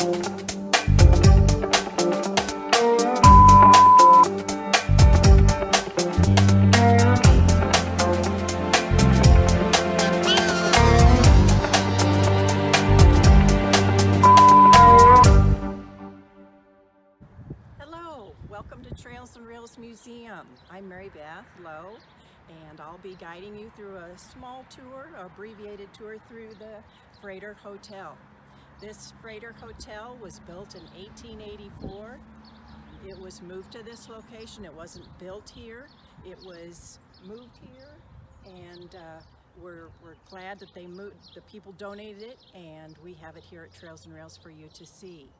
Hello, welcome to Trails and Rails Museum. I'm Mary Beth Lowe, and I'll be guiding you through a small tour, abbreviated tour through the Freighter Hotel. This Freighter Hotel was built in 1884. It was moved to this location. It wasn't built here. It was moved here, and we're glad that they moved. The people donated it, and we have it here at Trails and Rails for you to see.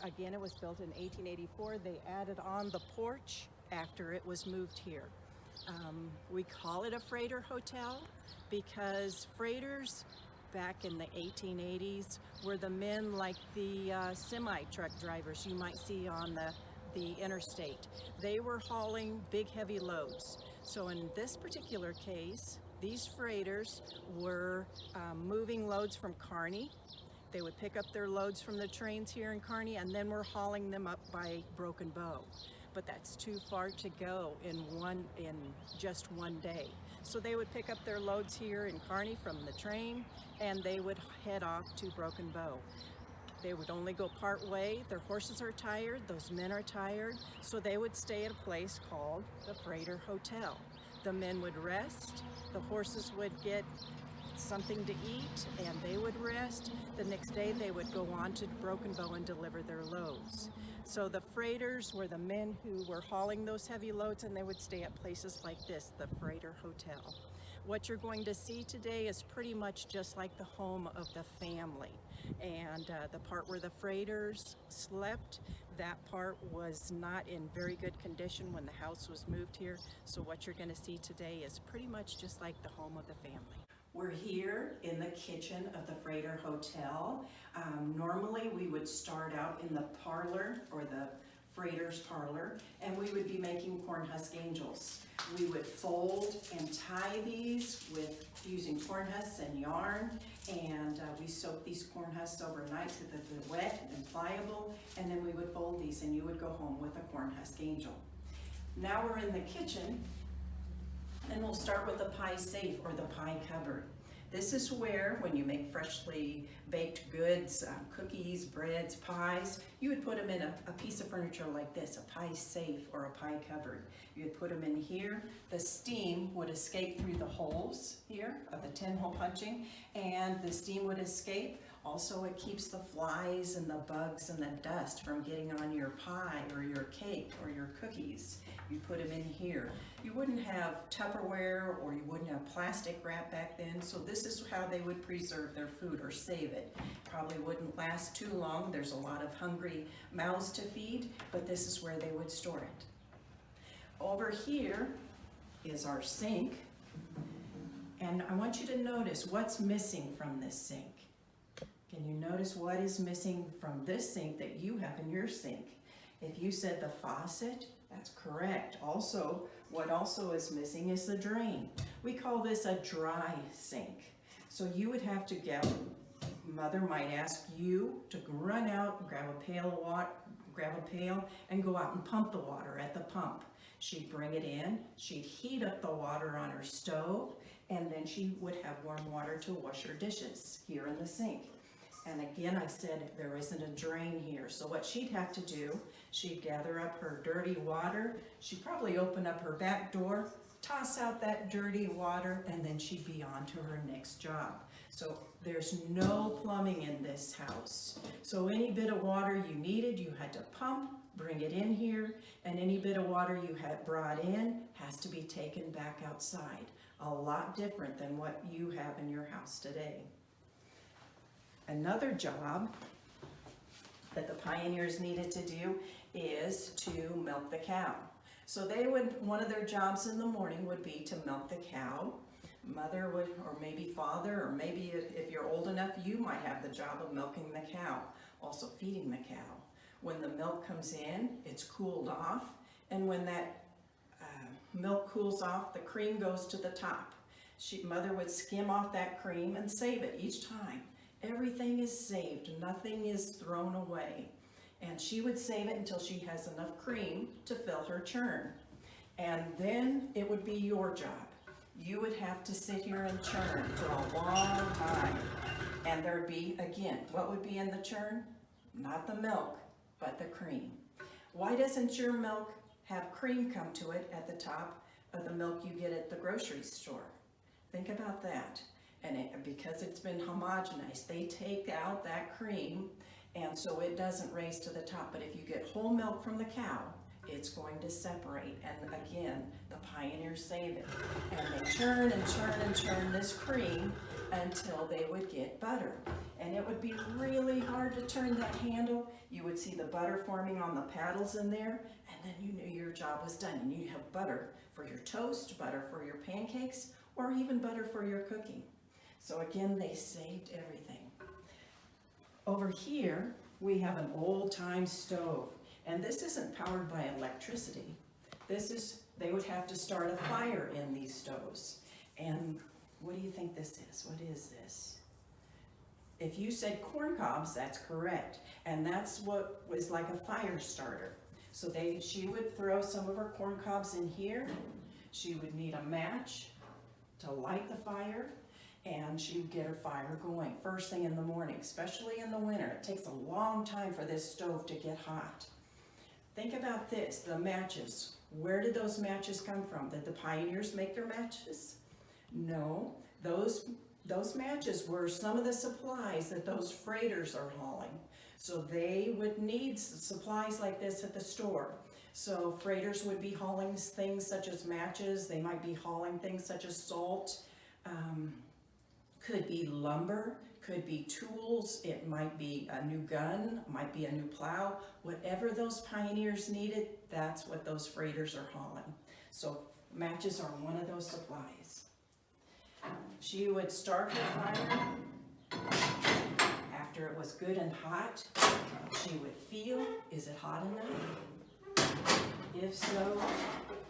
Again, it was built in 1884. They added on the porch after it was moved here. We call it a freighter hotel because freighters back in the 1880s were the men like the semi-truck drivers you might see on the interstate. They were hauling big heavy loads. So in this particular case, these freighters were moving loads from Kearney. They would pick up their loads from the trains here in Kearney, and then we're hauling them up by Broken Bow. But that's too far to go in just one day. So they would pick up their loads here in Kearney from the train, and they would head off to Broken Bow. They would only go part way. Their horses are tired, those men are tired, so they would stay at a place called the Freighter Hotel. The men would rest, the horses would get something to eat, and they would rest. The next day they would go on to Broken Bow and deliver their loads. So the freighters were the men who were hauling those heavy loads, and they would stay at places like this, the Freighter Hotel. What you're going to see today is pretty much just like the home of the family. And the part where the freighters slept, that part was not in very good condition when the house was moved here. So what you're going to see today is pretty much just like the home of the family. We're here in the kitchen of the Freighter Hotel. Normally we would start out in the parlor, or the freighter's parlor, and we would be making corn husk angels. We would fold and tie these using corn husks and yarn, and we soak these corn husks overnight so that they're wet and pliable, and then we would fold these and you would go home with a corn husk angel. Now we're in the kitchen, and we'll start with the pie safe, or the pie cupboard. This is where, when you make freshly baked goods, cookies, breads, pies, you would put them in a piece of furniture like this, a pie safe or a pie cupboard. You would put them in here. The steam would escape through the holes here of the 10-hole punching, and the steam would escape. Also, it keeps the flies and the bugs and the dust from getting on your pie or your cake or your cookies. You put them in here. You wouldn't have Tupperware, or you wouldn't have plastic wrap back then, so this is how they would preserve their food or save it. Probably wouldn't last too long. There's a lot of hungry mouths to feed, but this is where they would store it. Over here is our sink, and I want you to notice what's missing from this sink. Can you notice what is missing from this sink that you have in your sink? If you said the faucet, that's correct. Also, what also is missing is the drain. We call this a dry sink. So you would have to Mother might ask you to run out, grab a pail and go out and pump the water at the pump. She'd bring it in, she'd heat up the water on her stove, and then she would have warm water to wash her dishes here in the sink. And again, I said there isn't a drain here. So what she'd have to do, she'd gather up her dirty water. She'd probably open up her back door, toss out that dirty water, and then she'd be on to her next job. So there's no plumbing in this house. So any bit of water you needed, you had to pump, bring it in here, and any bit of water you had brought in has to be taken back outside. A lot different than what you have in your house today. Another job that the pioneers needed to do is to milk the cow. So one of their jobs in the morning would be to milk the cow. Mother would, or maybe father, or maybe if you're old enough, you might have the job of milking the cow, also feeding the cow. When the milk comes in, it's cooled off, and when that milk cools off, the cream goes to the top. Mother would skim off that cream and save it each time. Everything is saved, nothing is thrown away. And she would save it until she has enough cream to fill her churn. And then it would be your job. You would have to sit here and churn for a long time. And there'd be, again, what would be in the churn? Not the milk, but the cream. Why doesn't your milk have cream come to it at the top of the milk you get at the grocery store? Think about that. And because it's been homogenized, they take out that cream, and so it doesn't raise to the top. But if you get whole milk from the cow, it's going to separate. And again, the pioneers save it. And they churn and churn and churn this cream until they would get butter. And it would be really hard to turn that handle. You would see the butter forming on the paddles in there, and then you knew your job was done. And you'd have butter for your toast, butter for your pancakes, or even butter for your cooking. So again, they saved everything. Over here, we have an old-time stove. And this isn't powered by electricity. They would have to start a fire in these stoves. And what do you think this is? What is this? If you said corn cobs, that's correct. And that's what was like a fire starter. So she would throw some of her corn cobs in here. She would need a match to light the fire, and she would get her fire going first thing in the morning, especially in the winter. It takes a long time for this stove to get hot. Think about this, the matches. Where did those matches come from? Did the pioneers make their matches? No, those matches were some of the supplies that those freighters are hauling. So they would need supplies like this at the store. So freighters would be hauling things such as matches. They might be hauling things such as salt. Could be lumber, could be tools. It might be a new gun, might be a new plow. Whatever those pioneers needed, that's what those freighters are hauling. So matches are one of those supplies. She would start her fire. After it was good and hot, she would feel, is it hot enough? If so,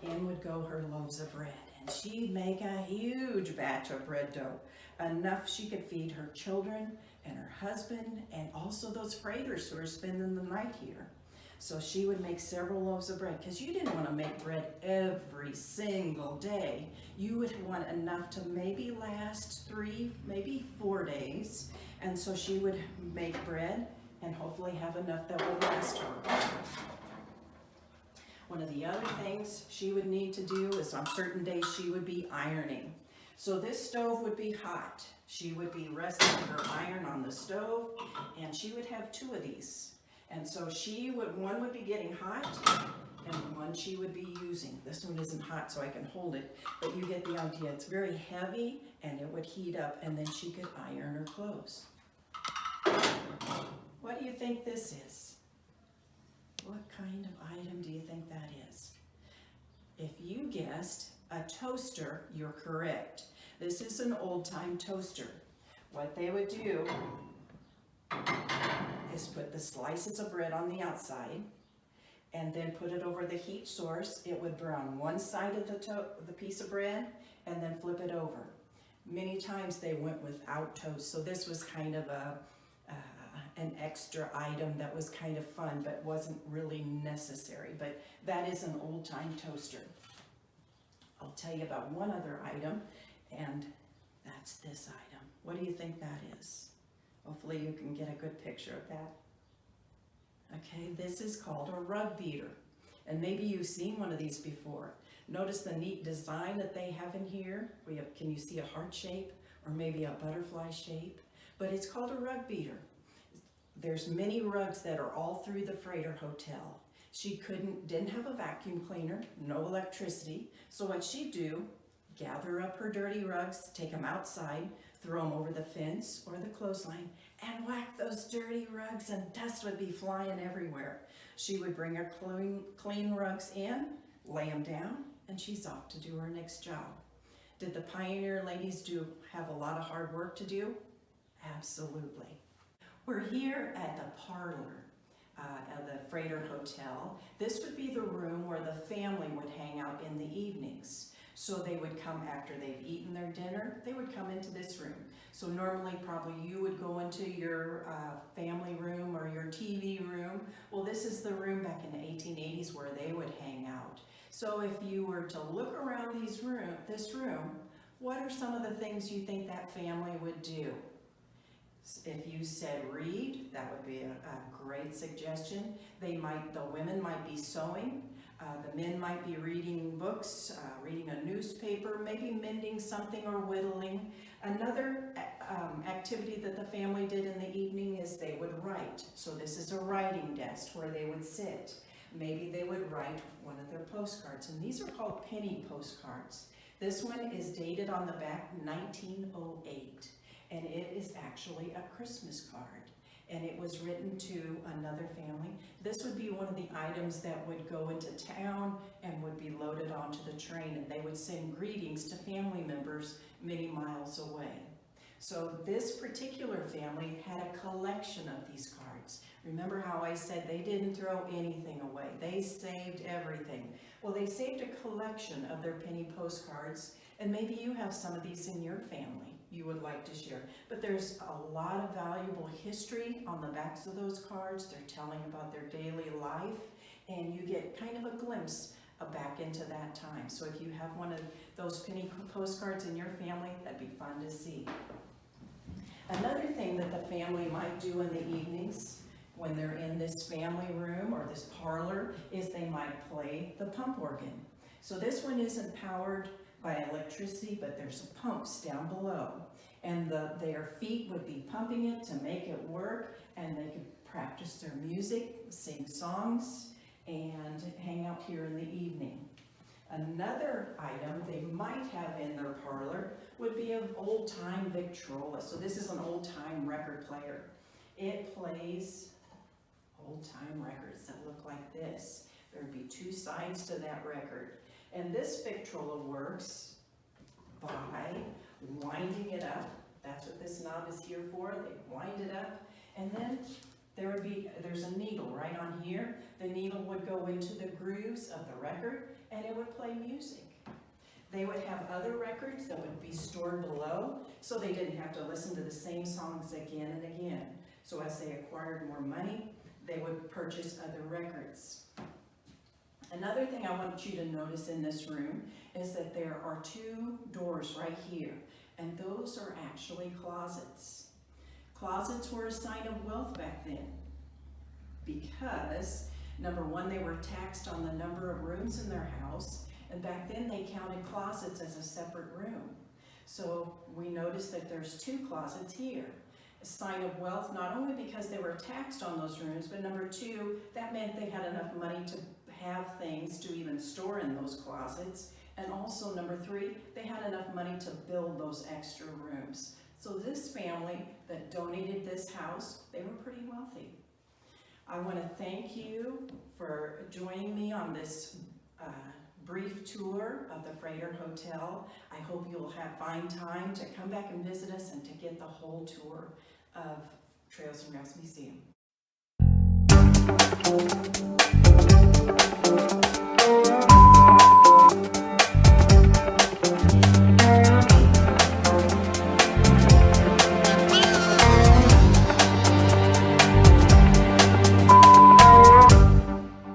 in would go her loaves of bread. And she'd make a huge batch of bread dough, enough she could feed her children and her husband and also those freighters who are spending the night here. So she would make several loaves of bread, because you didn't want to make bread every single day. You would want enough to maybe last 3, maybe 4 days. And so she would make bread and hopefully have enough that would last her. One of the other things she would need to do is on certain days she would be ironing. So this stove would be hot. She would be resting her iron on the stove, and she would have 2 of these. And so one would be getting hot, and one she would be using. This one isn't hot, so I can hold it, but you get the idea. It's very heavy, and it would heat up, and then she could iron her clothes. What do you think this is? What kind of item do you think that is? If you guessed a toaster, you're correct. This is an old-time toaster. What they would do is put the slices of bread on the outside and then put it over the heat source. It would brown one side of the piece of bread and then flip it over. Many times they went without toast, so this was kind of an extra item that was kind of fun but wasn't really necessary. But that is an old-time toaster. I'll tell you about one other item, and that's this item. What do you think that is? Hopefully you can get a good picture of that. Okay, this is called a rug beater, and maybe you've seen one of these before. Notice the neat design that they have in here. Can you see a heart shape or maybe a butterfly shape? But it's called a rug beater. There's many rugs that are all through the freighter hotel. She didn't have a vacuum cleaner, no electricity. So what she'd do, gather up her dirty rugs, take them outside, throw them over the fence or the clothesline, and whack those dirty rugs, and dust would be flying everywhere. She would bring her clean rugs in, lay them down, and she's off to do her next job. Did the pioneer ladies have a lot of hard work to do? Absolutely. We're here at the parlor of the freighter hotel. This would be the room where the family would hang out in the evenings. So they would come after they've eaten their dinner, they would come into this room. So normally probably you would go into your family room or your TV room. Well, this is the room back in the 1880s where they would hang out. So if you were to look around this room, what are some of the things you think that family would do? If you said read, that would be a great suggestion. The women might be sewing. The men might be reading books, reading a newspaper, maybe mending something or whittling. Another activity that the family did in the evening is they would write. So this is a writing desk where they would sit. Maybe they would write one of their postcards, and these are called penny postcards. This one is dated on the back 1908, and it is actually a Christmas card. And it was written to another family. This would be one of the items that would go into town and would be loaded onto the train, and they would send greetings to family members many miles away. So this particular family had a collection of these cards. Remember how I said they didn't throw anything away. They saved everything. Well, they saved a collection of their penny postcards, and maybe you have some of these in your family you would like to share. But there's a lot of valuable history on the backs of those cards. They're telling about their daily life, and you get kind of a glimpse back into that time. So if you have one of those penny postcards in your family, that'd be fun to see. Another thing that the family might do in the evenings when they're in this family room or this parlor is they might play the pump organ. So this one isn't powered by electricity, but there's pumps down below, and their feet would be pumping it to make it work, and they could practice their music, sing songs, and hang out here in the evening. Another item they might have in their parlor would be an old-time Victrola. So this is an old-time record player. It plays old-time records that look like this. There would be two sides to that record. And this Victrola works by winding it up. That's what this knob is here for. They wind it up, and then there's a needle right on here. The needle would go into the grooves of the record, and it would play music. They would have other records that would be stored below, so they didn't have to listen to the same songs again and again. So as they acquired more money, they would purchase other records. Another thing I want you to notice in this room is that there are two doors right here, and those are actually closets. Closets were a sign of wealth back then because, number one, they were taxed on the number of rooms in their house, and back then they counted closets as a separate room. So we notice that there's two closets here. A sign of wealth, not only because they were taxed on those rooms, but number two, that meant they had enough money to have things to even store in those closets. And also number three, they had enough money to build those extra rooms. So this family that donated this house, they were pretty wealthy. I want to thank you for joining me on this brief tour of the Freighter Hotel. I hope you'll find time to come back and visit us and to get the whole tour of Trails and Rails Museum.